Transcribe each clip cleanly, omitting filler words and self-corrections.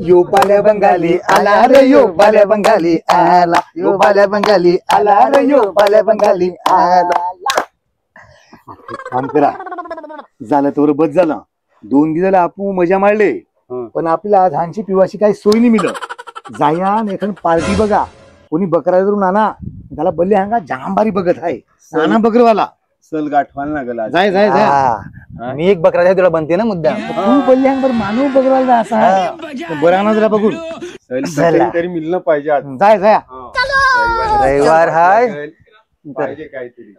यो बाल्या बंगाली आला रे यो बाल्या बंगाली आला, यो बाल्या बंगाली आला रे यो बाल्या बंगाली आला. काम करा, झालं तर बस झालं. 2 दिवस आपण मजा मारले, पण आपल्याला आज हांची पिवाची काही सोय नाही मिळत. जाया एखाद पार्टी बघा, कोणी बकरा जरून आणा, त्याला बल्ले हांगा जांबारी बघत आहे नाना बकरवाला. चल गाठवायला लागल. जाय जाय जाय. मी एक बकरा आहे तुला बनते ना मुद्दा. तू बल्ले हांग बरं मानव बकरवाला असा बरा ना जरा बघून तरी मिळलं पाहिजे आज. जाय जाय. रविवार हाय पाहिजे काहीतरी.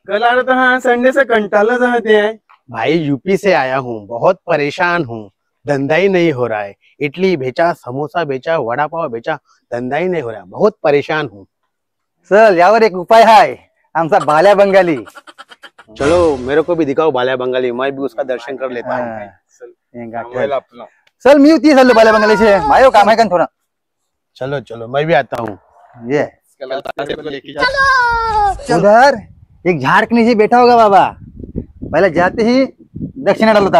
कल आ रहा था, हाँ संडे से कंटाला जाते हैं भाई। यूपी से आया हूँ, बहुत परेशान हूँ, धंधा ही नहीं हो रहा है। इडली बेचा, समोसा बेचा, वड़ा पाव बेचा, धंधा ही नहीं हो रहा है, बहुत परेशान हूँ। चल यावर एक उपाय है, आमचा बाल्या बंगाली. चलो मेरे को भी दिखाओ बाल्या बंगाली, मैं भी उसका दर्शन कर लेता हूँ. चल मी ती चाललो बाल्या बंगालीचे, मायो काम आहे का थोडं. चलो चलो मैं भी आता हूँ. ये उधर एक झाड़ के नीचे बैठा होगा बाबा, पहले जाते ही दक्षिणा डालता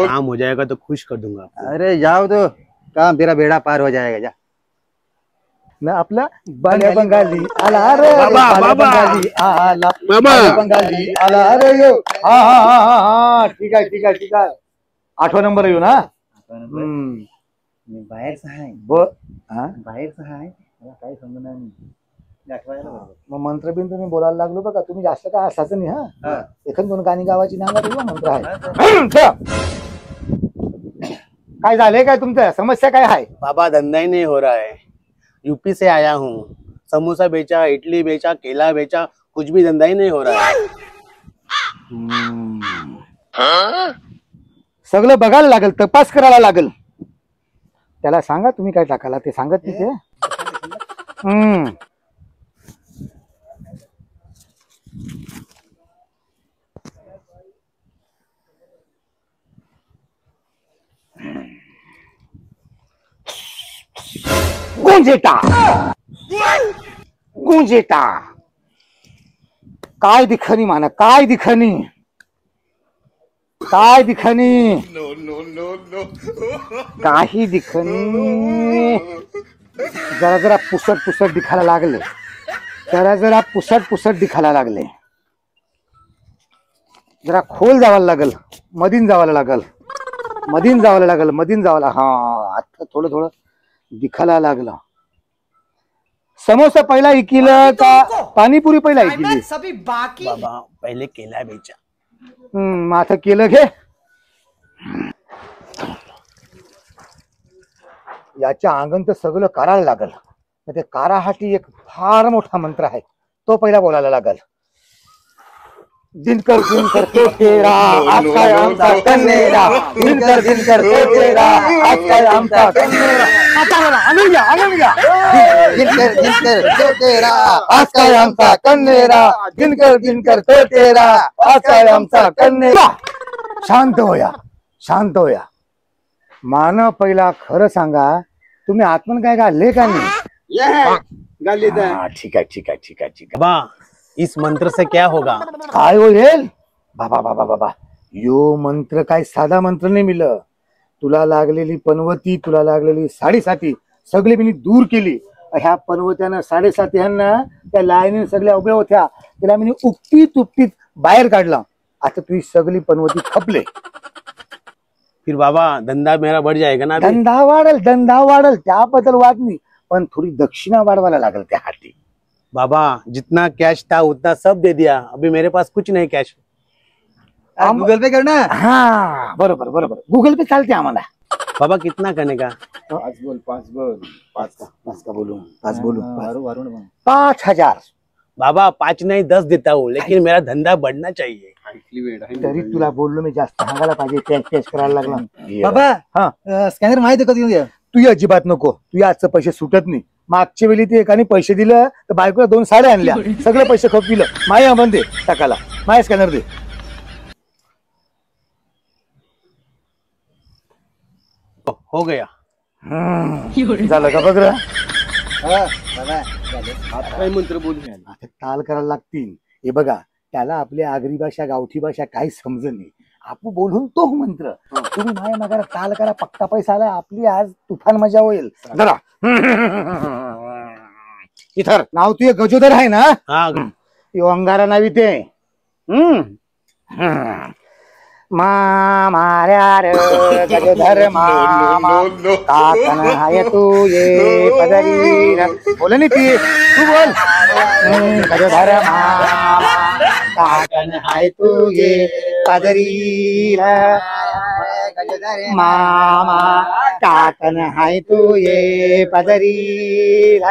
काम हो जाएगा तो खुश कर दूंगा. अरे जाओ तो काम तेरा बेड़ा पार हो जाएगा. जा ना आपला बाल्या बंगाली आला रे बाल्या बंगाली आला, बाल्या बंगाली आला रे यो. हा हा हा हा हा ठीक आहे ठीक आहे ठीक आहे. 8वा नंबर येऊ ना. बाहेरचा आहे बाहेरचा आहे, मला काही समजणार नाही. मग मंत्र बिन तुम्ही बोलायला लागलो बघा. तुम्ही जास्त काय असायचं नाही. हा एखाद 2 गाणी गावाची नाव मंत्र आहे. काय झालंय काय तुमचं, समस्या काय आहे बाबा? धंधा ही नहीं हो रहा है, यूपी से आया हूँ, समोसा बेचा, इडली बेचा, केला बेचा, कुछ भी धंधा ही नहीं हो रहा है. सगळं बघायला लागेल, तपास करायला लागेल. त्याला सांगा तुम्ही काय टाकायला ते सांगत नाही ते. गुंजेटा काय दिखनी माना, काय दिखनी, काय दिखनी, काही दिखनी. जरा जरा पुसट पुसट दिखायला लागले, जरा जरा पुसट पुसट दिखायला लागले. जरा खोल जावायला लागल, मधीन जावायला लागल, मधीन जावायला लागल, मधीन जावायला. हा आता थोडं थोडं दिखायला लागलं. समोसा पहिला इकिलं का पाणीपुरी पहिला इकिली? बाबा पहले केला बेचा. आता केलं घे. याच्या अंगण तर सगळं करायला लागल. ते काराहाटी एक फार मोठा मंत्र आहे, तो पहिला बोलायला लागल. दिनकर दिनकर तो तेरा आज काय आमचा कन्नेरा, दिनकर दिनकर तो तेरा आज काय आमचा कन्नेरा. आणून घ्या आणून घ्या. दिनकर दिनकर तो तेरा आज काय आमचा कन्नेरा, दिनकर दिनकर तो तेरा आज काय आमचा कन्नेरा. शांत होया, शांत होया. मान पहिला खरं सांगा, तुम्ही आत्मन काय घालले का नाही? ठीक आहे ठीक आहे ठीक आहे ठीक आहे. बाबा इस मंत्र से क्या होगा? काय होईल बाबा बाबा बाबा, यो मंत्र काय साधा मंत्र नाही मिळलं. तुला लागलेली पनवती, तुला लागलेली 7.5 सगळे मी दूर केली. ह्या पनवत्यानं 7.5 ह्यांना त्या लाईनीने सगळ्या उभ्या होत्या, त्याला मी उपटीत उपटीत बाहेर काढला. आता तुझी सगळी पनवती खपले. फिर बाबा धंधा मेरा बढ़ जाएगा ना? धंदा वाढल त्याबद्दल वाद नाही, पण थोडी दक्षिणा वाढवायला लागल त्या हाती. बाबा जितना कैश था उतना सब दे दिया, अभी मेरे पास कुछ नहीं कैश. गूगल पे करना. हा बरोबर बरोबर, गूगल पे चालते आम्हाला. बाबा कितना करने का? 5 बोल 5 बोल 5 का बोलू 5 बोलू 5,000. बाबा 5 नहीं 10 देता हूँ, लेकिन मेरा धंधा बढ़ना चाहिए. तरी तुला बोललो मी, जास्त सांगायला पाहिजे. कॅश करायला लागला बाबा. हा स्कॅनर माहिती का तुझ्या? तू अजिबात नको, तू आजचं पैसे सुटत नाही. मागच्या वेळी ते एकाने पैसे दिलं तर बायकोला 2 साड्या आणल्या, सगळे पैसे खपविलं. माया बंद दे टाकाला, माया स्कॅनर दे. हो गया. झालं का बघ. मंत्र बोलू ताल करायला लागतील. हे बघा, त्याला आपली आगरी भाषा गावठी भाषा काही समजत नाही. आपू बोलून तो मंत्र तुम्ही माझ्या मागाला ताल करा, पक्का पैसा आला, आपली आज तुफान मजा होईल. जरा इथर नाव तुझे गजोदर आहे ना? हाँ यो अंगारा नावी ते माऱ्या रे गजोदर मामा काकन हाय तू ये पदरी र. बोल नाही ती, तू बोल. गजोदर मामा काकन हाय तू ये पदरी र. गजोदर मामा काकन हाय तू ये पदरी र.